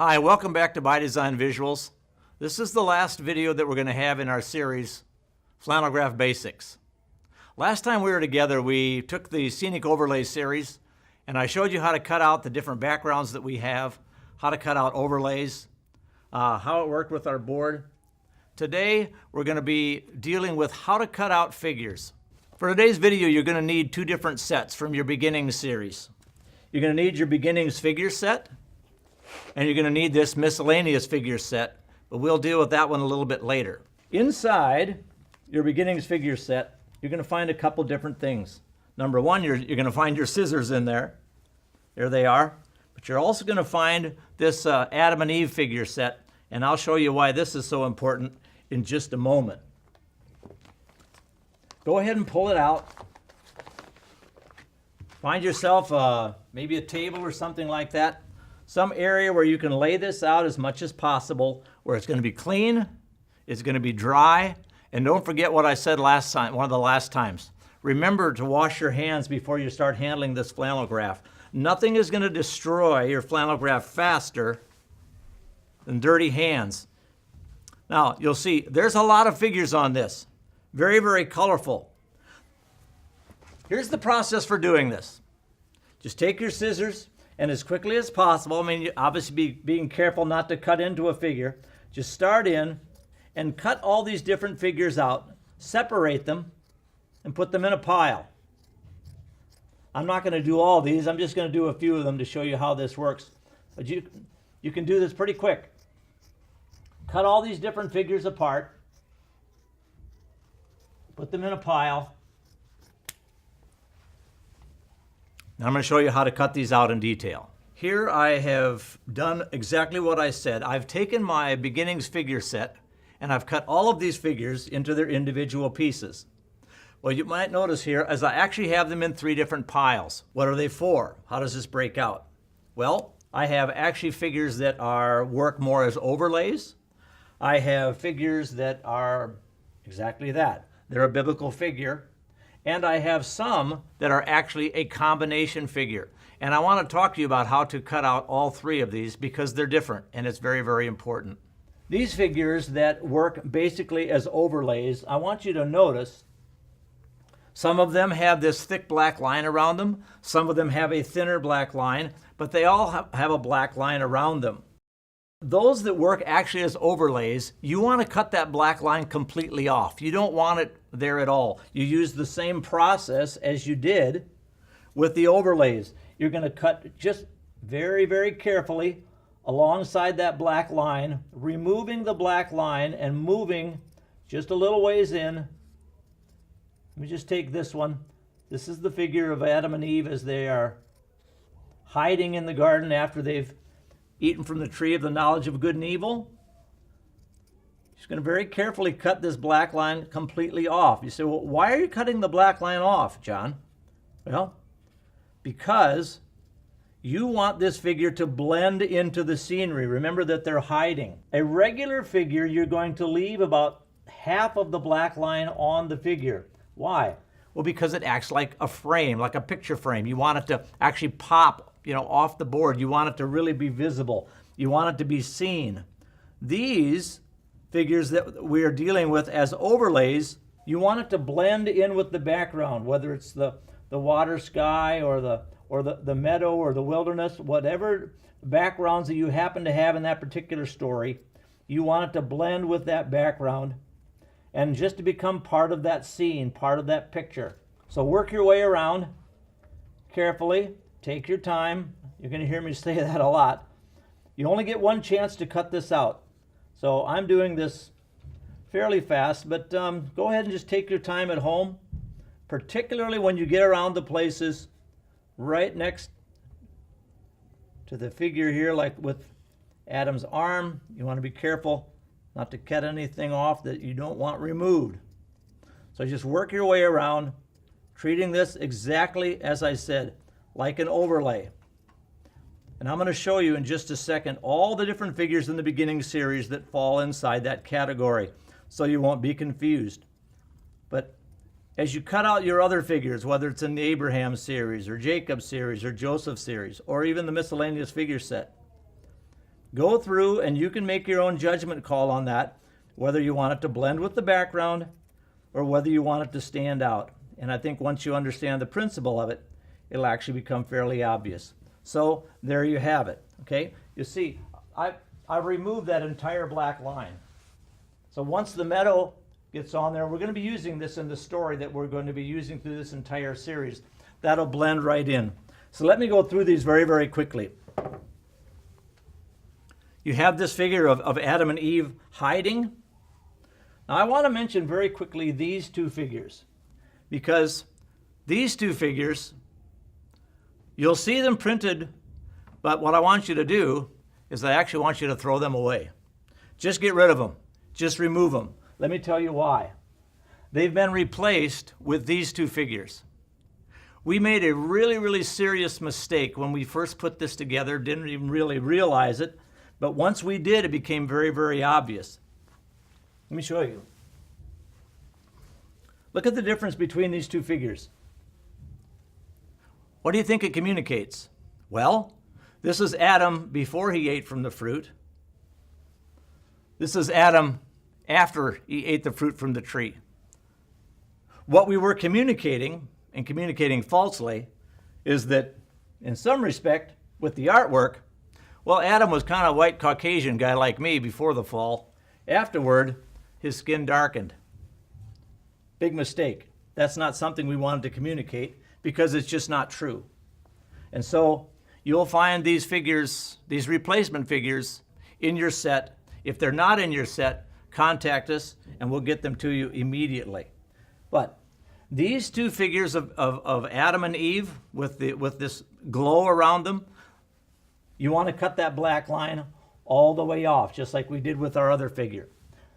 Hi, welcome back to By Design Visuals. This is the last video that we're going to have in our series, Flannelgraph Basics. Last time we were together, we took the Scenic Overlay series, and I showed you how to cut out the different backgrounds that we have, how to cut out overlays, how it worked with our board. Today, we're going to be dealing with how to cut out figures. For today's video, you're going to need two different sets from your beginnings series. You're going to need your beginnings figure set, and you're going to need this miscellaneous figure set, but we'll deal with that one a little bit later. Inside your beginnings figure set, you're going to find a couple different things. Number one, you're going to find your scissors in there. There they are. But you're also going to find this Adam and Eve figure set, and I'll show you why this is so important in just a moment. Go ahead and pull it out. Find yourself maybe a table or something like that. Some area where you can lay this out as much as possible, where it's going to be clean, it's going to be dry, and don't forget what I said last time, one of the last times. Remember to wash your hands before you start handling this flannelgraph. Nothing is going to destroy your flannelgraph faster than dirty hands. Now, you'll see there's a lot of figures on this. Very, very colorful. Here's the process for doing this. Just take your scissors, and as quickly as possible, I mean, obviously being careful not to cut into a figure, just start in and cut all these different figures out, separate them, and put them in a pile. I'm not going to do all these, I'm just going to do a few of them to show you how this works. But you can do this pretty quick. Cut all these different figures apart, put them in a pile. Now I'm going to show you how to cut these out in detail. Here I have done exactly what I said. I've taken my beginnings figure set and I've cut all of these figures into their individual pieces. Well, you might notice here as I actually have them in three different piles. What are they for? How does this break out? Well, I have actually figures that work more as overlays. I have figures that are exactly that. They're a biblical figure. And I have some that are actually a combination figure. And I want to talk to you about how to cut out all three of these because they're different and it's very, very important. These figures that work basically as overlays, I want you to notice some of them have this thick black line around them. Some of them have a thinner black line, but they all have a black line around them. Those that work actually as overlays, you want to cut that black line completely off. You don't want it there at all. You use the same process as you did with the overlays. You're going to cut just very, very carefully alongside that black line, removing the black line and moving just a little ways in. Let me just take this one. This is the figure of Adam and Eve as they are hiding in the garden after they've eaten from the tree of the knowledge of good and evil. Just going to very carefully cut this black line completely off. You say, well, why are you cutting the black line off, John? Well, because you want this figure to blend into the scenery. Remember that they're hiding. A regular figure, you're going to leave about half of the black line on the figure. Why? Well, because it acts like a frame, like a picture frame. You want it to actually pop, off the board. You want it to really be visible. You want it to be seen. These figures that we are dealing with as overlays, you want it to blend in with the background, whether it's the water sky or the meadow or the wilderness, whatever backgrounds that you happen to have in that particular story, you want it to blend with that background and just to become part of that scene, part of that picture. So work your way around carefully. Take your time. You're going to hear me say that a lot. You only get one chance to cut this out. So I'm doing this fairly fast, but go ahead and just take your time at home, particularly when you get around the places right next to the figure here, like with Adam's arm. You want to be careful not to cut anything off that you don't want removed. So just work your way around, treating this exactly as I said, like an overlay. And I'm going to show you in just a second all the different figures in the beginning series that fall inside that category, so you won't be confused. But as you cut out your other figures, whether it's in the Abraham series or Jacob series or Joseph series or even the miscellaneous figure set, Go through and you can make your own judgment call on that, whether you want it to blend with the background or whether you want it to stand out. And I think once you understand the principle of it, it'll actually become fairly obvious. So there you have it, okay? You see, I've removed that entire black line. So once the meadow gets on there, we're going to be using this in the story that we're going to be using through this entire series. That'll blend right in. So let me go through these very, very quickly. You have this figure of Adam and Eve hiding. Now I want to mention very quickly these two figures, because these two figures, you'll see them printed, but what I want you to do is I actually want you to throw them away. Just get rid of them. Just remove them. Let me tell you why. They've been replaced with these two figures. We made a really, really serious mistake when we first put this together, didn't even really realize it, but once we did, it became very, very obvious. Let me show you. Look at the difference between these two figures. What do you think it communicates? Well, this is Adam before he ate from the fruit. This is Adam after he ate the fruit from the tree. What we were communicating, and communicating falsely, is that in some respect, with the artwork, well, Adam was kind of a white Caucasian guy like me before the fall. Afterward, his skin darkened. Big mistake. That's not something we wanted to communicate because it's just not true. And so you'll find these figures, these replacement figures, in your set. If they're not in your set, contact us and we'll get them to you immediately. But these two figures of Adam and Eve with this glow around them, you want to cut that black line all the way off, just like we did with our other figure.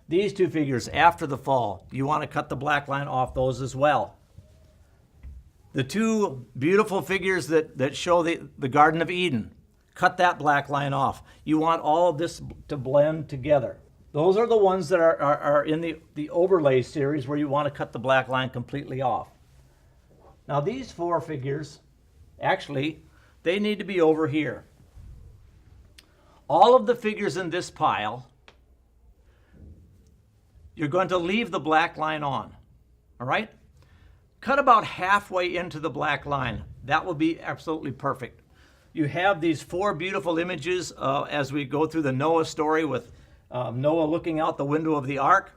These two figures after the fall, you want to cut the black line off those as well. The two beautiful figures that show the Garden of Eden, cut that black line off. You want all of this to blend together. Those are the ones that are in the overlay series where you want to cut the black line completely off. Now these four figures, actually, they need to be over here. All of the figures in this pile, you're going to leave the black line on, all right? Cut about halfway into the black line. That will be absolutely perfect. You have these four beautiful images as we go through the Noah story with Noah looking out the window of the ark.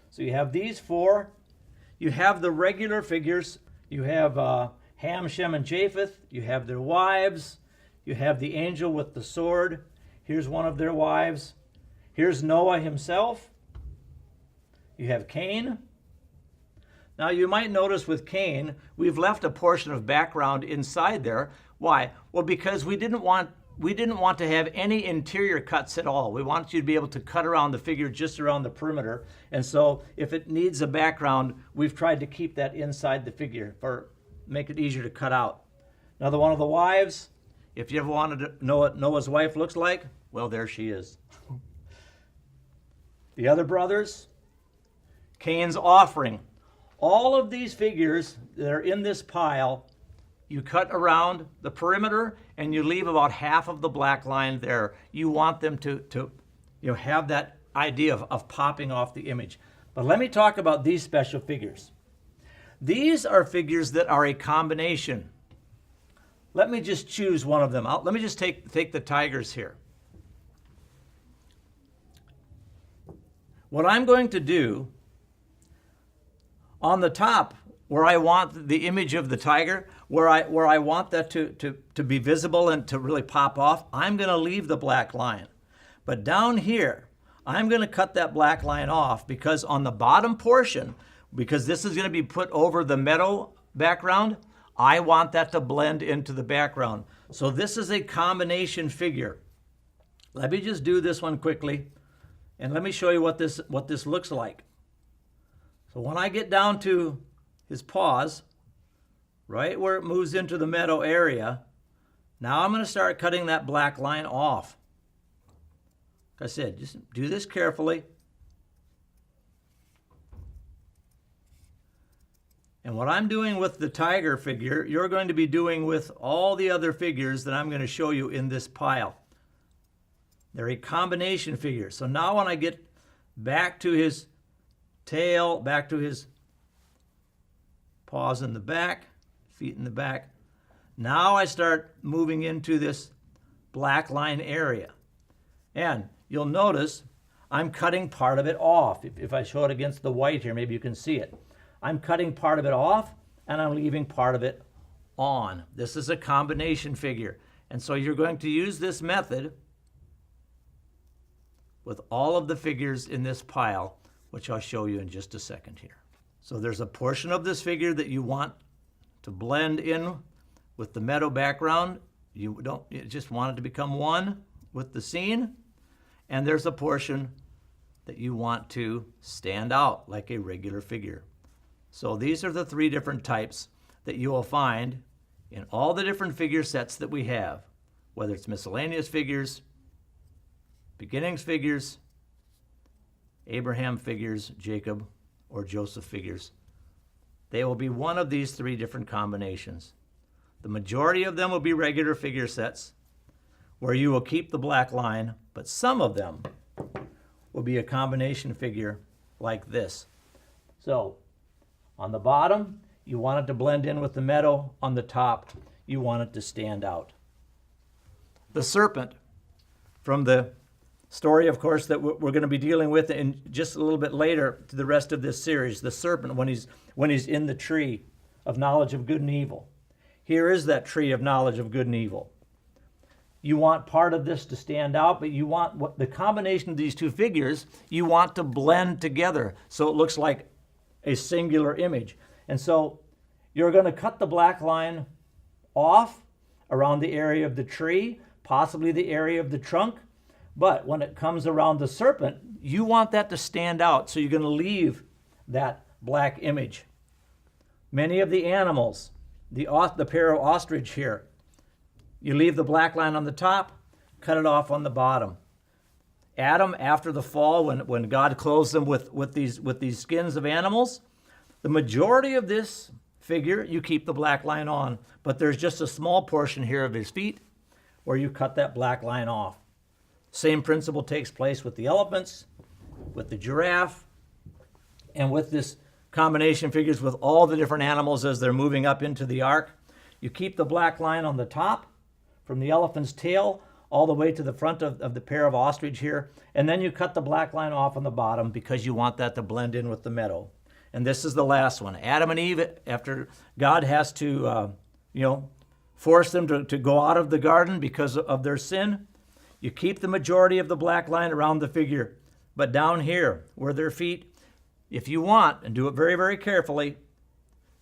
So you have these four. You have the regular figures. You have Ham, Shem, and Japheth. You have their wives. You have the angel with the sword. Here's one of their wives. Here's Noah himself. You have Cain. Now you might notice with Cain, we've left a portion of background inside there. Why? Well, because we didn't want to have any interior cuts at all. We want you to be able to cut around the figure just around the perimeter. And so if it needs a background, we've tried to keep that inside the figure for make it easier to cut out. Another one of the wives, if you ever wanted to know what Noah's wife looks like, well, there she is. The other brothers, Cain's offering. All of these figures that are in this pile, you cut around the perimeter and you leave about half of the black line there. You want them to have that idea of popping off the image. But let me talk about these special figures. These are figures that are a combination. Let me just choose one of them. Let me just take the tigers here. What I'm going to do on the top, where I want the image of the tiger, where I want that to be visible and to really pop off, I'm going to leave the black line. But down here, I'm going to cut that black line off because on the bottom portion, because this is going to be put over the meadow background, I want that to blend into the background. So this is a combination figure. Let me just do this one quickly, and let me show you what this looks like. So when I get down to his paws, right where it moves into the meadow area, now I'm going to start cutting that black line off. Like I said, just do this carefully. And what I'm doing with the tiger figure, you're going to be doing with all the other figures that I'm going to show you in this pile. They're a combination figure. So now when I get back to his tail, back to his paws in the back, feet in the back, now I start moving into this black line area. And you'll notice I'm cutting part of it off. If I show it against the white here, maybe you can see it. I'm cutting part of it off and I'm leaving part of it on. This is a combination figure. And so you're going to use this method with all of the figures in this pile, which I'll show you in just a second here. So there's a portion of this figure that you want to blend in with the meadow background. You just want it to become one with the scene. And there's a portion that you want to stand out like a regular figure. So these are the three different types that you will find in all the different figure sets that we have, whether it's miscellaneous figures, beginnings figures, Abraham figures, Jacob, or Joseph figures. They will be one of these three different combinations. The majority of them will be regular figure sets where you will keep the black line, but some of them will be a combination figure like this. So on the bottom, you want it to blend in with the meadow. On the top, you want it to stand out. The serpent, from the story, of course, that we're going to be dealing with in just a little bit later to the rest of this series, the serpent when he's in the tree of knowledge of good and evil. Here is that tree of knowledge of good and evil. You want part of this to stand out, but you want the combination of these two figures, you want to blend together so it looks like a singular image. And so you're going to cut the black line off around the area of the tree, possibly the area of the trunk. But when it comes around the serpent, you want that to stand out. So you're going to leave that black image. Many of the animals, the pair of ostrich here, you leave the black line on the top, cut it off on the bottom. Adam, after the fall, when God clothes them with these skins of animals, the majority of this figure, you keep the black line on, but there's just a small portion here of his feet where you cut that black line off. Same principle takes place with the elephants, with the giraffe, and with this combination figures with all the different animals as they're moving up into the ark. You keep the black line on the top from the elephant's tail all the way to the front of the pair of ostrich here, and then you cut the black line off on the bottom because you want that to blend in with the meadow. And this is the last one. Adam and Eve, after God has to force them to go out of the garden because of their sin, you keep the majority of the black line around the figure. But down here, where their feet, if you want, and do it very, very carefully,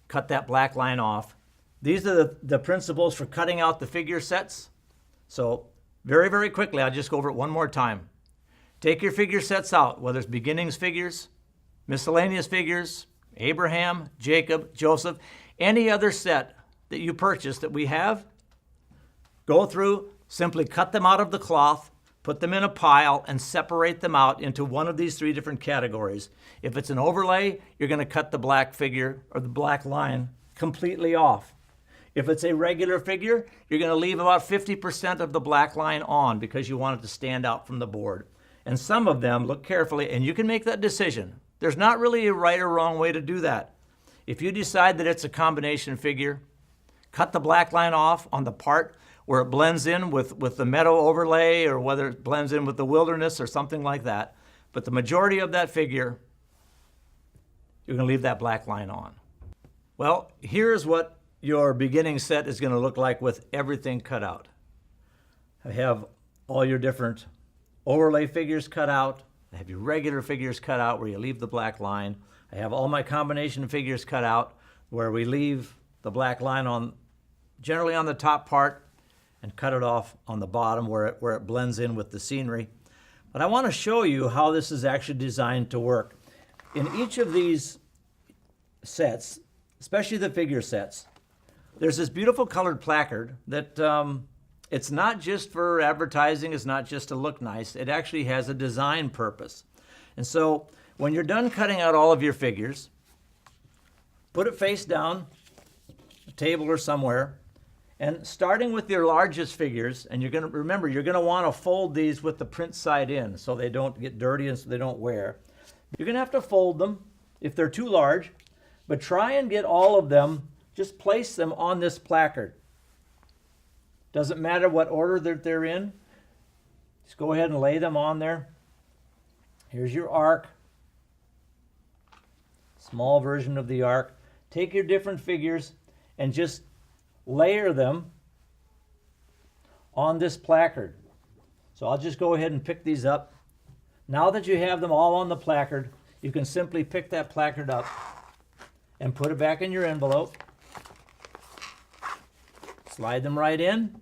cut that black line off. These are the principles for cutting out the figure sets. So very, very quickly, I'll just go over it one more time. Take your figure sets out, whether it's beginnings figures, miscellaneous figures, Abraham, Jacob, Joseph, any other set that you purchase that we have, go through, simply cut them out of the cloth, put them in a pile, and separate them out into one of these three different categories. If it's an overlay, you're going to cut the black figure or the black line completely off. If it's a regular figure, you're going to leave about 50% of the black line on because you want it to stand out from the board. And some of them, look carefully, and you can make that decision. There's not really a right or wrong way to do that. If you decide that it's a combination figure, cut the black line off on the part where it blends in with the meadow overlay, or whether it blends in with the wilderness or something like that. But the majority of that figure, you're going to leave that black line on. Well, here's what your beginning set is going to look like with everything cut out. I have all your different overlay figures cut out. I have your regular figures cut out where you leave the black line. I have all my combination figures cut out where we leave the black line generally on the top part, and cut it off on the bottom where it blends in with the scenery. But I want to show you how this is actually designed to work. In each of these sets, especially the figure sets, there's this beautiful colored placard that it's not just for advertising, it's not just to look nice, it actually has a design purpose. And so when you're done cutting out all of your figures, put it face down, a table or somewhere, And starting with your largest figures, and you're going to remember, you're going to want to fold these with the print side in so they don't get dirty and so they don't wear. You're going to have to fold them if they're too large, but try and get all of them, just place them on this placard. Doesn't matter what order that they're in. Just go ahead and lay them on there. Here's your arc. Small version of the arc. Take your different figures and just layer them on this placard. So I'll just go ahead and pick these up. Now that you have them all on the placard, you can simply pick that placard up and put it back in your envelope. Slide them right in.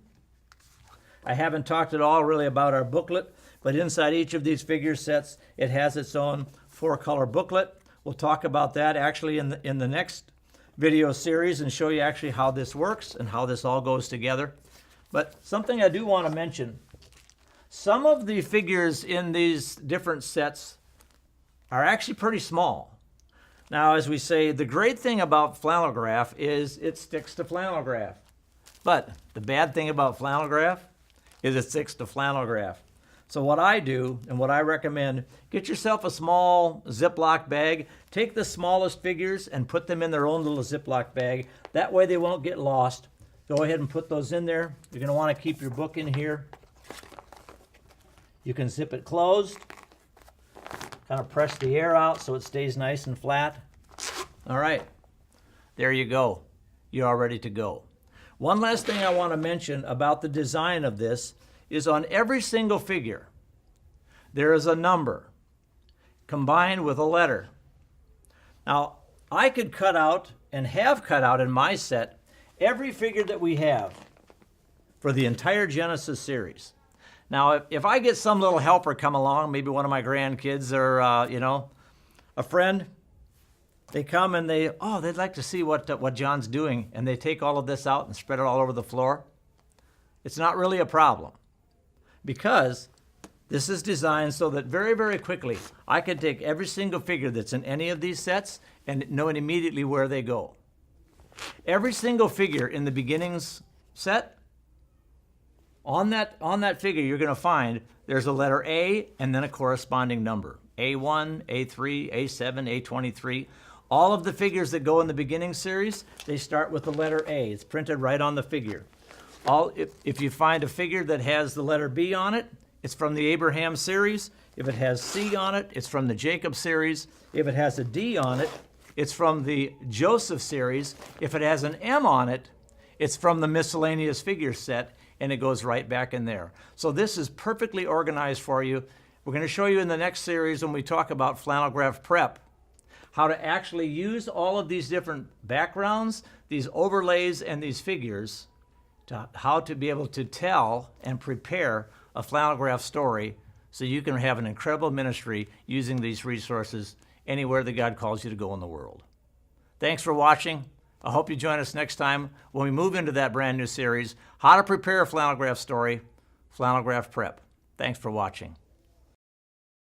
I haven't talked at all really about our booklet, but inside each of these figure sets, it has its own 4-color booklet. We'll talk about that actually in the next video series and show you actually how this works and how this all goes together. But something I do want to mention, some of the figures in these different sets are actually pretty small. Now, as we say, the great thing about Flannelgraph is it sticks to Flannelgraph. But the bad thing about Flannelgraph is it sticks to Flannelgraph. So what I do and what I recommend, get yourself a small Ziploc bag, take the smallest figures and put them in their own little Ziploc bag. That way they won't get lost. Go ahead and put those in there. You're going to want to keep your book in here. You can zip it closed. Kind of press the air out so it stays nice and flat. All right, there you go. You're all ready to go. One last thing I want to mention about the design of this is on every single figure, there is a number combined with a letter. Now, I could cut out and have cut out in my set every figure that we have for the entire Genesis series. Now, if I get some little helper come along, maybe one of my grandkids or, a friend, they come and they'd like to see what John's doing, and they take all of this out and spread it all over the floor. It's not really a problem because this is designed so that very, very quickly I can take every single figure that's in any of these sets and know immediately where they go. Every single figure in the beginnings set, on that figure you're going to find there's a letter A and then a corresponding number. A1, A3, A7, A23. All of the figures that go in the beginning series, they start with the letter A. It's printed right on the figure. If you find a figure that has the letter B on it, it's from the Abraham series. If it has C on it, it's from the Jacob series. If it has a D on it, it's from the Joseph series. If it has an M on it, it's from the miscellaneous figure set, and it goes right back in there. So this is perfectly organized for you. We're going to show you in the next series when we talk about Flannelgraph prep, how to actually use all of these different backgrounds, these overlays, and these figures, how to be able to tell and prepare a Flannelgraph story so you can have an incredible ministry using these resources anywhere that God calls you to go in the world. Thanks for watching. I hope you join us next time when we move into that brand new series, How to Prepare a Flannelgraph Story, Flannelgraph Prep. Thanks for watching.